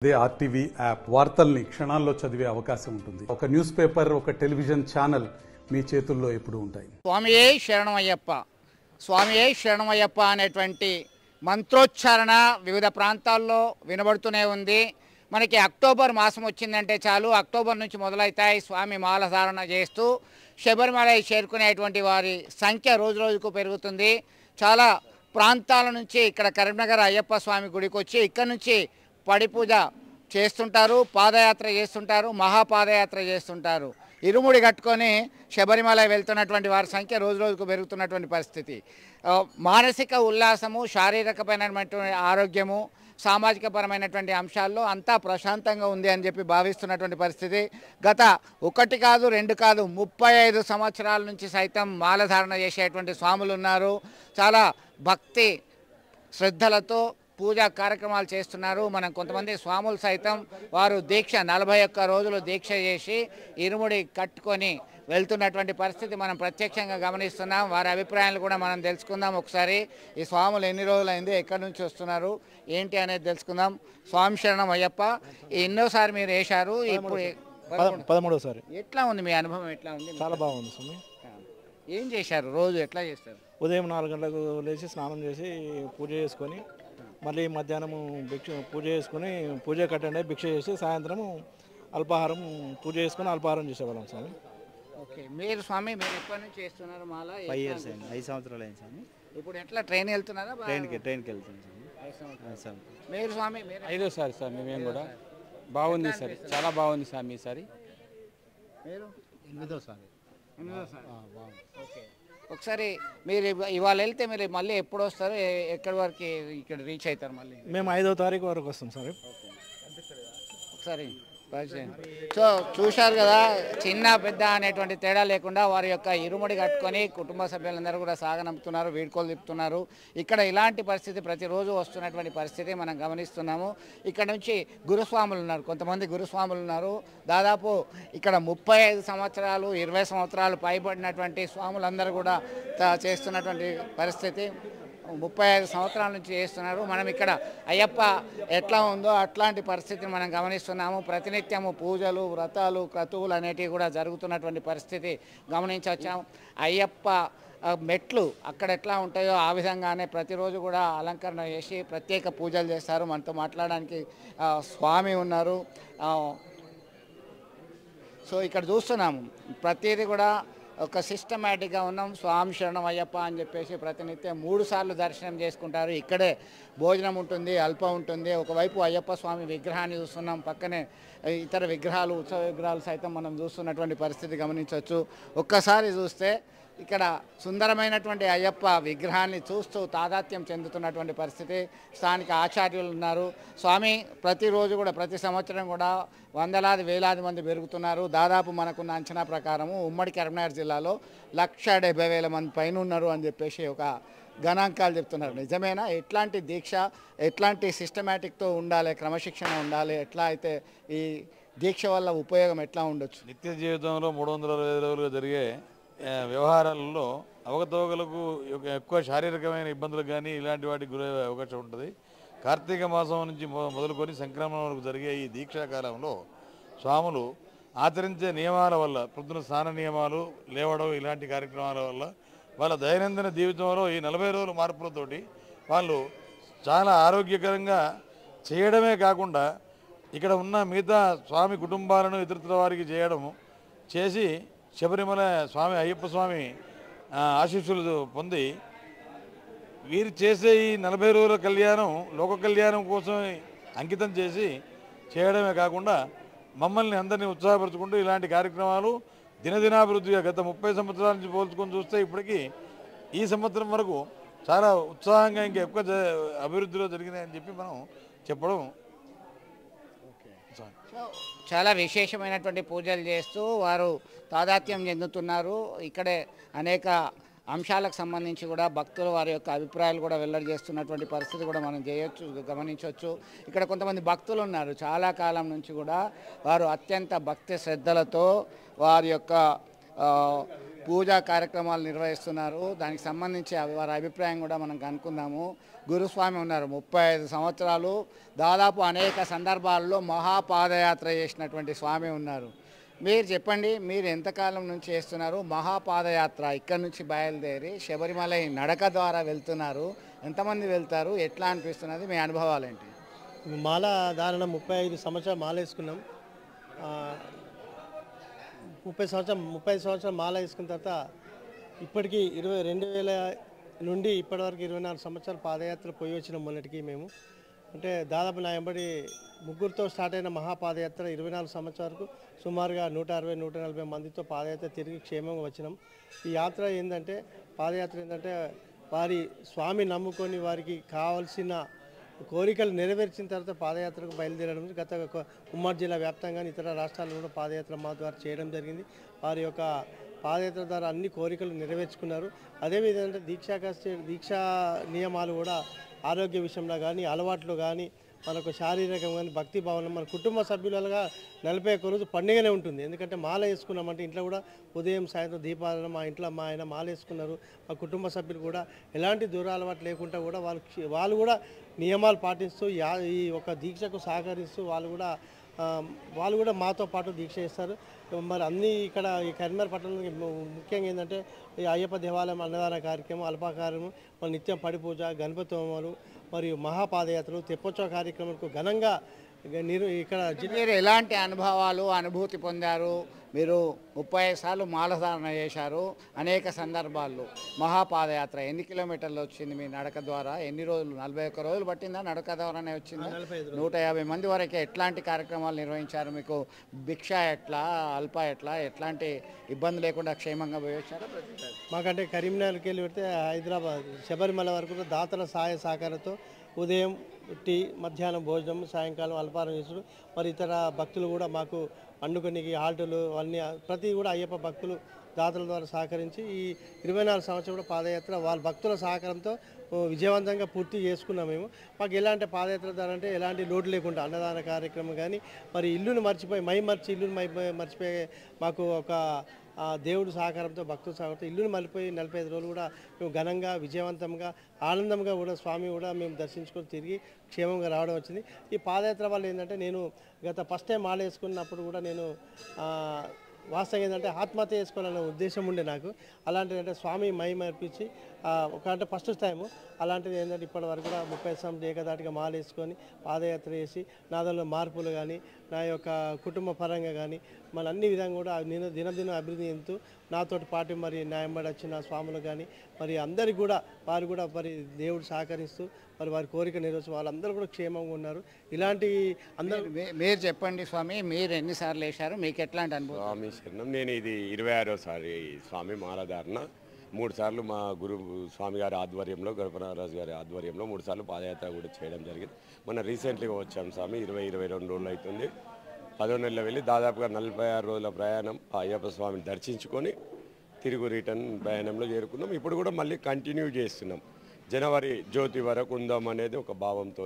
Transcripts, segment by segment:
అదే RTV app వార్తల్ని క్షణాల్లో చదివే అవకాశం ఉంటుంది. ఒక న్యూస్ పేపర్, ఒక టెలివిజన్ ఛానల్ మీ చేతుల్లో ఎప్పుడూ ఉంటాయి. స్వామియే శరణమయ్యప్ప, స్వామియే శరణమయ్యప్ప అనేటువంటి మంత్రోచ్చారణ వివిధ ప్రాంతాల్లో వినబడుతూనే ఉంది. మనకి అక్టోబర్ మాసం వచ్చిందంటే చాలు, అక్టోబర్ నుంచి మొదలవుతాయి స్వామి మాలధారణ చేస్తూ శబరిమల చేరుకునేటువంటి వారి సంఖ్య రోజు రోజుకు పెరుగుతుంది. చాలా ప్రాంతాల నుంచి ఇక్కడ కరీంనగర్ అయ్యప్ప స్వామి గుడికి వచ్చి ఇక్కడ నుంచి పడి పూజ చేస్తుంటారు, పాదయాత్ర చేస్తుంటారు, మహాపాదయాత్ర చేస్తుంటారు. ఇరుముడి కట్టుకొని శబరిమల వెళ్తున్నటువంటి వారి సంఖ్య రోజు రోజుకు పెరుగుతున్నటువంటి పరిస్థితి. మానసిక ఉల్లాసము, శారీరకమైనటువంటి ఆరోగ్యము, సామాజిక పరమైనటువంటి అంశాల్లో అంతా ప్రశాంతంగా ఉంది అని చెప్పి భావిస్తున్నటువంటి పరిస్థితి. గత 1 కాదు 2 కాదు 35 సంవత్సరాల నుంచి సైతం మాలధారణ చేసేటువంటి స్వాములు ఉన్నారు. చాలా భక్తి శ్రద్ధలతో పూజా కార్యక్రమాలు చేస్తున్నారు. మనం కొంతమంది స్వాములు సైతం వారు దీక్ష 41 రోజులు దీక్ష చేసి ఇరుముడి కట్టుకొని వెళ్తున్నటువంటి పరిస్థితి మనం ప్రత్యక్షంగా గమనిస్తున్నాం. వారి అభిప్రాయాలు కూడా మనం తెలుసుకుందాం. ఒకసారి ఈ స్వాములు ఎన్ని రోజులైంది, ఎక్కడి నుంచి వస్తున్నారు, ఏంటి అనేది తెలుసుకుందాం. స్వామి శరణం అయ్యప్ప, ఎన్నోసారి మీరు వేశారు, ఇప్పుడు 13సారి. ఎట్లా ఉంది మీ అనుభవం? ఎట్లా ఉంది? చాలా బాగుంది స్వామి. ఏం చేశారు? రోజు ఎట్లా చేస్తారు? ఉదయం 4 గంటలకు లేచి స్నానం చేసి పూజ చేసుకొని మళ్ళీ మధ్యాహ్నం పూజ చేసుకొని పూజ కట్టండి భిక్ష చేసి సాయంత్రం అల్పాహారం పూజ చేసుకొని అల్పాహారం చేసేవాళ్ళం స్వామి. ఓకే, మీరు స్వామి మీరు ఎప్పటి నుంచి చేస్తున్నారు మాల? 5 years అయింది, 5 సంవత్సరాలు అయింది స్వామి. ఇప్పుడు ఎట్లా ట్రైన్ వెళ్తున్నారా? ట్రైన్కి వెళ్తాం స్వామి. మీరు స్వామి మీరు 5వసారి స్వామి. మేము కూడా బాగుంది సార్, చాలా బాగుంది స్వామి ఈసారి. మీరు 8వసారి. ఓకే, ఒకసారి మీరు ఇవాళ వెళ్తే మీరు మళ్ళీ ఎప్పుడు వస్తారు? ఎక్కడి వరకు ఇక్కడ రీచ్ అవుతారు? మళ్ళీ మేము 5వ తారీఖు వరకు వస్తాం సార్. ఒకసారి సో చూశారు కదా, చిన్న పెద్ద అనేటువంటి తేడా లేకుండా వారి యొక్క ఇరుముడి కట్టుకొని కుటుంబ సభ్యులందరూ కూడా సాగనంపుతున్నారు, వీడ్కోలు తిప్పుతున్నారు. ఇక్కడ ఇలాంటి పరిస్థితి ప్రతిరోజు వస్తున్నటువంటి పరిస్థితి మనం గమనిస్తున్నాము. ఇక్కడ నుంచి గురుస్వాములు ఉన్నారు, కొంతమంది గురుస్వాములు ఉన్నారు. దాదాపు ఇక్కడ 35 సంవత్సరాలు 20 సంవత్సరాలు పైబడినటువంటి స్వాములందరూ కూడా చేస్తున్నటువంటి పరిస్థితి. 35 సంవత్సరాల నుంచి చేస్తున్నారు. మనం ఇక్కడ అయ్యప్ప ఎట్లా ఉందో అట్లాంటి పరిస్థితిని మనం గమనిస్తున్నాము. ప్రతినిత్యము పూజలు, వ్రతాలు, క్రతువులు అనేటివి కూడా జరుగుతున్నటువంటి పరిస్థితి గమనించవచ్చాము. అయ్యప్ప మెట్లు అక్కడ ఎట్లా ఉంటాయో ఆ విధంగానే ప్రతిరోజు కూడా అలంకరణ చేసి ప్రత్యేక పూజలు చేస్తారు. మనతో మాట్లాడడానికి స్వామి ఉన్నారు. సో ఇక్కడ చూస్తున్నాము ప్రతిదీ కూడా ఒక సిస్టమేటిక్గా ఉన్నాం. స్వామి శరణం అయ్యప్ప అని చెప్పేసి ప్రతినిత్యం 3 సార్లు దర్శనం చేసుకుంటారు. ఇక్కడే భోజనం ఉంటుంది, అల్పం ఉంటుంది. ఒకవైపు అయ్యప్ప స్వామి విగ్రహాన్ని చూస్తున్నాం, పక్కనే ఇతర విగ్రహాలు, ఉత్సవ విగ్రహాలు సైతం మనం చూస్తున్నటువంటి పరిస్థితి గమనించవచ్చు. ఒక్కసారి చూస్తే ఇక్కడ సుందరమైనటువంటి అయ్యప్ప విగ్రహాన్ని చూస్తూ తాదాత్మ్యం చెందుతున్నటువంటి పరిస్థితి. స్థానిక ఆచార్యులు ఉన్నారు. స్వామి ప్రతిరోజు కూడా ప్రతి సంవత్సరం కూడా వందలాది వేలాది మంది పెరుగుతున్నారు. దాదాపు మనకున్న అంచనా ప్రకారము ఉమ్మడి కరీంనగర్ జిల్లాలో 1,70,000 మంది పైన ఉన్నారు అని చెప్పేసి ఒక గణాంకాలు చెప్తున్నారు. నిజమేనా? ఎట్లాంటి దీక్ష, ఎట్లాంటి సిస్టమేటిక్తో ఉండాలి, క్రమశిక్షణ ఉండాలి, ఎట్లా అయితే ఈ దీక్ష వల్ల ఉపయోగం ఎట్లా ఉండొచ్చు? నిత్య జీవితంలో 365 రోజులుగా జరిగే వ్యవహారాలలో అవకతవకలకు ఎక్కువ శారీరకమైన ఇబ్బందులు కానీ ఇలాంటి వాటికి గురయ్యే అవకాశం ఉంటుంది. కార్తీక మాసం నుంచి మొదలుకొని సంక్రమణ వరకు జరిగే ఈ దీక్షాకాలంలో స్వాములు ఆచరించే నియమాల వల్ల, పొద్దున స్నాన నియమాలు, లేవడం, ఇలాంటి కార్యక్రమాల వల్ల వాళ్ళ దైనందిన జీవితంలో ఈ 40 రోజుల మార్పులతోటి వాళ్ళు చాలా ఆరోగ్యకరంగా చేయడమే కాకుండా ఇక్కడ ఉన్న మిగతా స్వామి కుటుంబాలను ఇతరుల వారికి చేసి శబరిమల స్వామి అయ్యప్ప స్వామి ఆశీస్సులు పొంది వీరు చేసే ఈ 40 రోజుల కళ్యాణం లోక కళ్యాణం కోసం అంకితం చేసి చేయడమే కాకుండా మమ్మల్ని అందరినీ ఉత్సాహపరచుకుంటూ ఇలాంటి కార్యక్రమాలు దినదినాభివృద్ధిగా గత 30 సంవత్సరాల నుంచి పోల్చుకొని చూస్తే ఇప్పటికీ ఈ సంవత్సరం వరకు చాలా ఉత్సాహంగా ఇంకా ఎక్కువ అభివృద్ధిలో జరిగినాయని చెప్పి మనం చెప్పడం. చాలా విశేషమైనటువంటి పూజలు చేస్తూ వారు తాదాత్మ్యం చెందుతున్నారు. ఇక్కడే అనేక అంశాలకు సంబంధించి కూడా భక్తులు వారి యొక్క అభిప్రాయాలు కూడా వెల్లడి చేస్తున్నటువంటి పరిస్థితి కూడా మనం గమనించవచ్చు. ఇక్కడ కొంతమంది భక్తులు ఉన్నారు, చాలా కాలం నుంచి కూడా వారు అత్యంత భక్తి శ్రద్ధలతో వారి యొక్క పూజా కార్యక్రమాలు నిర్వహిస్తున్నారు. దానికి సంబంధించి వారి అభిప్రాయం కూడా మనం కనుక్కుందాము. గురుస్వామి ఉన్నారు, 35 సంవత్సరాలు దాదాపు అనేక సందర్భాల్లో మహాపాదయాత్ర చేసినటువంటి స్వామి ఉన్నారు. మీరు చెప్పండి, మీరు ఎంతకాలం నుంచి చేస్తున్నారు మహాపాదయాత్ర? ఇక్కడ నుంచి బయలుదేరి శబరిమల నడక ద్వారా వెళ్తున్నారు. ఎంతమంది వెళ్తారు, ఎట్లా అనిపిస్తున్నది, మీ అనుభవాలు ఏంటి? మాల ధారణ 35 సంవత్సరాలు మాల వేసుకున్నాం. 30 సంవత్సరాలు మాల వేసుకున్న తర్వాత ఇప్పటికీ 2000 నుండి ఇప్పటివరకు 24 సంవత్సరాలు పాదయాత్ర పోయి వచ్చినాం. మొన్నటికి మేము అంటే దాదాపు నా వెంబడి ముగ్గురితో స్టార్ట్ అయిన మహాపాదయాత్ర 24 సంవత్సరాలకు సుమారుగా 160-140 మందితో పాదయాత్ర తిరిగి క్షేమంగా వచ్చినాం. ఈ యాత్ర ఏంటంటే పాదయాత్ర ఏంటంటే వారి స్వామి నమ్ముకొని వారికి కావాల్సిన కోరికలు నెరవేర్చిన తర్వాత పాదయాత్రకు బయలుదేరడం. గత ఉమ్మడి జిల్లా వ్యాప్తంగా ఇతర రాష్ట్రాల్లో కూడా పాదయాత్ర మా ద్వారా చేయడం జరిగింది. వారి యొక్క పాదయాత్ర ద్వారా అన్ని కోరికలు నెరవేర్చుకున్నారు. అదేవిధంగా దీక్షా నియమాలు కూడా ఆరోగ్య విషయంలో కానీ అలవాట్లు కానీ మనకు శారీరకంగా కానీ భక్తి భావన మన కుటుంబ సభ్యులుగా 41 రోజు పండుగనే ఉంటుంది. ఎందుకంటే మాల వేసుకున్నామంటే ఇంట్లో కూడా ఉదయం సాయంత్రం దీపావళి మా ఇంట్లో మా ఆయన మాల వేసుకున్నారు. మా కుటుంబ సభ్యులు కూడా ఎలాంటి దురలవాటు లేకుండా కూడా వాళ్ళు కూడా నియమాలు పాటిస్తూ ఈ ఒక దీక్షకు సహకరిస్తూ వాళ్ళు కూడా మాతో పాటు దీక్ష చేస్తారు. మరి అన్నీ ఇక్కడ ఈ కరీంనగర్ పట్టణంలో ముఖ్యంగా ఏంటంటే ఈ అయ్యప్ప దేవాలయం అన్నదాన కార్యక్రమం, అల్పాకారము, మన నిత్యం పడిపూజ, గణపతి హోమాలు మరియు మహాపాదయాత్రలు, తెప్పోత్సవ కార్యక్రమాలకు ఘనంగా ఇక్కడ మీరు ఎలాంటి అనుభూతి పొందారు? మీరు 35 సార్లు మాలధారణ చేశారు అనేక సందర్భాల్లో. మహాపాదయాత్ర ఎన్ని కిలోమీటర్లు వచ్చింది మీ నడక ద్వారా? ఎన్ని రోజులు? 41 రోజులు పట్టిందా నడక ద్వారానే వచ్చిందా? 150 మంది వరకే. ఎట్లాంటి కార్యక్రమాలు నిర్వహించారు? మీకు భిక్ష ఎట్లా, ఎట్లాంటి ఇబ్బంది లేకుండా క్షేమంగా పోయొచ్చారా? మాకంటే కరీంనగర్కి వెళ్ళి పెడితే హైదరాబాద్ శబరిమల వరకు దాతల సహాయ సహకారంతో ఉదయం టీ, మధ్యాహ్నం భోజనం, సాయంకాలం అల్పారం చేసుడు. మరి ఇతర భక్తులు కూడా మాకు వండుకొనికి హాల్టులు అన్నీ ప్రతి కూడా అయ్యప్ప భక్తులు దాతల ద్వారా సహకరించి ఈ 24 సంవత్సరం కూడా పాదయాత్ర వాళ్ళ భక్తుల సహకారంతో విజయవంతంగా పూర్తి చేసుకున్నాం. మాకు ఎలాంటి పాదయాత్ర ద్వారా అంటే ఎలాంటి లోటు లేకుండా అన్నదాన కార్యక్రమం కానీ మరి ఇల్లును మర్చిపోయి మర్చిపోయి మాకు ఒక దేవుడు సహకారంతో భక్తుల సహకారంతో ఇల్లును మళ్ళిపోయి 45 రోజులు కూడా మేము ఘనంగా విజయవంతంగా ఆనందంగా కూడా స్వామి కూడా మేము దర్శించుకొని తిరిగి క్షేమంగా రావడం వచ్చింది. ఈ పాదయాత్ర వల్ల ఏంటంటే నేను ఫస్ట్ టైం మాల వేసుకున్నప్పుడు కూడా నేను వాస్తవం ఏంటంటే ఆత్మహత్య చేసుకోవాలనే ఉద్దేశం ఉండే నాకు. అలాంటిది అంటే స్వామి మహిమ అర్పించి అంటే ఫస్ట్ టైము అలాంటిది ఏంటంటే ఇప్పటి వరకు కూడా 30 సంవత్సరాలు ఏకదాటిగా మాల వేసుకొని పాదయాత్ర చేసి నాదలో మార్పులు కానీ నా యొక్క కుటుంబ పరంగా కానీ మన అన్ని విధంగా కూడా దినదినం అభివృద్ధి చెందుతూ నాతోటి పాటు మరి న్యాయంబడి వచ్చిన స్వాములు కానీ మరి అందరికి కూడా వారు కూడా మరి దేవుడు సహకరిస్తూ మరి వారి కోరిక నెరవేర్చి వాళ్ళందరూ కూడా క్షేమంగా ఉన్నారు. ఇలాంటి అందరూ మీరు చెప్పండి స్వామి, మీరు ఎన్నిసార్లు వేశారు, మీకు ఎట్లాంటి అనుభవం? స్వామి శరణం. నేను ఇది 26వసారి స్వామి మాలధారణ. 3 సార్లు మా గురు స్వామి గారి ఆధ్వర్యంలో, గణపరాజు గారి ఆధ్వర్యంలో 3 సార్లు పాదయాత్ర కూడా చేయడం జరిగింది. మొన్న రీసెంట్లీగా వచ్చాం స్వామి, 22 రోజులు అవుతుంది. 10వ నెలలో వెళ్ళి దాదాపుగా 46 రోజుల ప్రయాణం అయ్యప్ప స్వామిని దర్శించుకొని తిరుగు రిటర్న్ ప్రయాణంలో చేరుకున్నాం. ఇప్పుడు కూడా మళ్ళీ కంటిన్యూ చేస్తున్నాం. జనవరి జ్యోతి వరకు ఉందాం అనేది ఒక భావంతో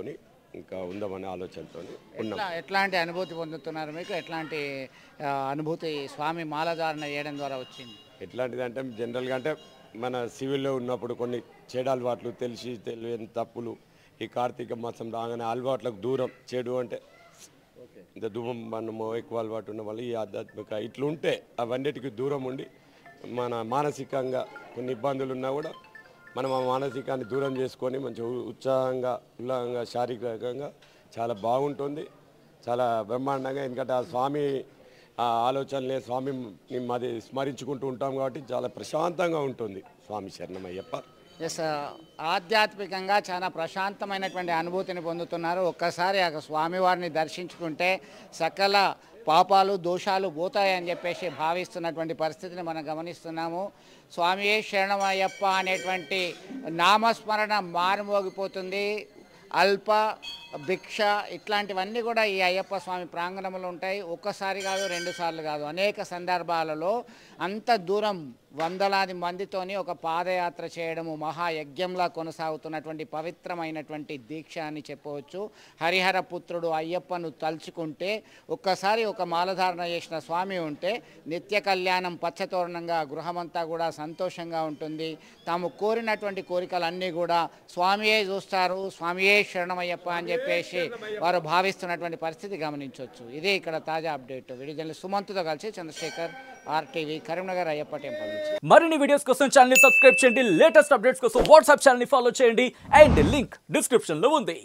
ఇంకా ఉందామనే ఆలోచనతో ఉన్నాం. ఎట్లాంటి అనుభూతి పొందుతున్నారు? మీకు ఎట్లాంటి అనుభూతి స్వామి మాలధారణ చేయడం ద్వారా వచ్చింది? ఎట్లాంటిది అంటే జనరల్గా అంటే మన సివిల్లో ఉన్నప్పుడు కొన్ని చెడు అలవాట్లు తెలియని తప్పులు ఈ కార్తీక మాసం రాగానే అలవాట్లకు దూరం, చెడు అంటే ఇంత ధూమపానమో ఎక్కువ అలవాటు ఉన్న వల్ల ఈ ఆధ్యాత్మిక ఇట్లుంటే అవన్నిటికీ దూరం ఉండి మన మానసికంగా కొన్ని ఇబ్బందులు ఉన్నా కూడా మనం ఆ మానసికాన్ని దూరం చేసుకొని మంచిగా ఉత్సాహంగా ఉల్లాసంగా శారీరకంగా చాలా బాగుంటుంది, చాలా బ్రహ్మాండంగా. ఎందుకంటే ఆ స్వామి ఆలోచనలే స్వామిని మాది స్మరించుకుంటూ ఉంటాం కాబట్టి చాలా ప్రశాంతంగా ఉంటుంది. స్వామి శరణమయ్యప్ప. ఎస్, ఆధ్యాత్మికంగా చాలా ప్రశాంతమైనటువంటి అనుభూతిని పొందుతున్నారు. ఒక్కసారి ఆ స్వామివారిని దర్శించుకుంటే సకల పాపాలు దోషాలు పోతాయని చెప్పేసి భావిస్తున్నటువంటి పరిస్థితిని మనం గమనిస్తున్నాము. స్వామియే శరణమయ్యప్ప అనేటువంటి నామస్మరణ మారుమోగిపోతుంది. అల్ప భిక్ష ఇట్లాంటివన్నీ కూడా ఈ అయ్యప్ప స్వామి ప్రాంగణంలో ఉంటాయి. ఒక్కసారి కాదు, 2 సార్లు కాదు, అనేక సందర్భాలలో అంత దూరం వందలాది మందితోని ఒక పాదయాత్ర చేయడము మహాయజ్ఞంలా కొనసాగుతున్నటువంటి పవిత్రమైనటువంటి దీక్ష అని చెప్పవచ్చు. హరిహర పుత్రుడు అయ్యప్పను తలుచుకుంటే ఒక్కసారి ఒక మాలధారణ చేసిన స్వామి ఉంటే నిత్య కళ్యాణం పచ్చతోరణంగా గృహమంతా కూడా సంతోషంగా ఉంటుంది. తాము కోరినటువంటి కోరికలన్నీ కూడా స్వామియే చూస్తారు, స్వామియే శరణమయ్యప్ప అని చెప్పేసి వారు భావిస్తున్నటువంటి పరిస్థితి గమనించవచ్చు. ఇదే ఇక్కడ తాజా అప్డేట్. వీడియో సుమంత్తో కలిసి చంద్రశేఖర్, RTV, కరీంనగర్ అయ్యప్ప టెంపుల్ నుంచి. మరిన్ని వీడియోస్ కోసం ఛానల్ ని సబ్స్క్రైబ్ చేయండి, లేటెస్ట్ అప్డేట్స్ కోసం వాట్సాప్ ఛానల్ ని ఫాలో చేయండి అండ్ లింక్ డిస్క్రిప్షన్ లో ఉంది.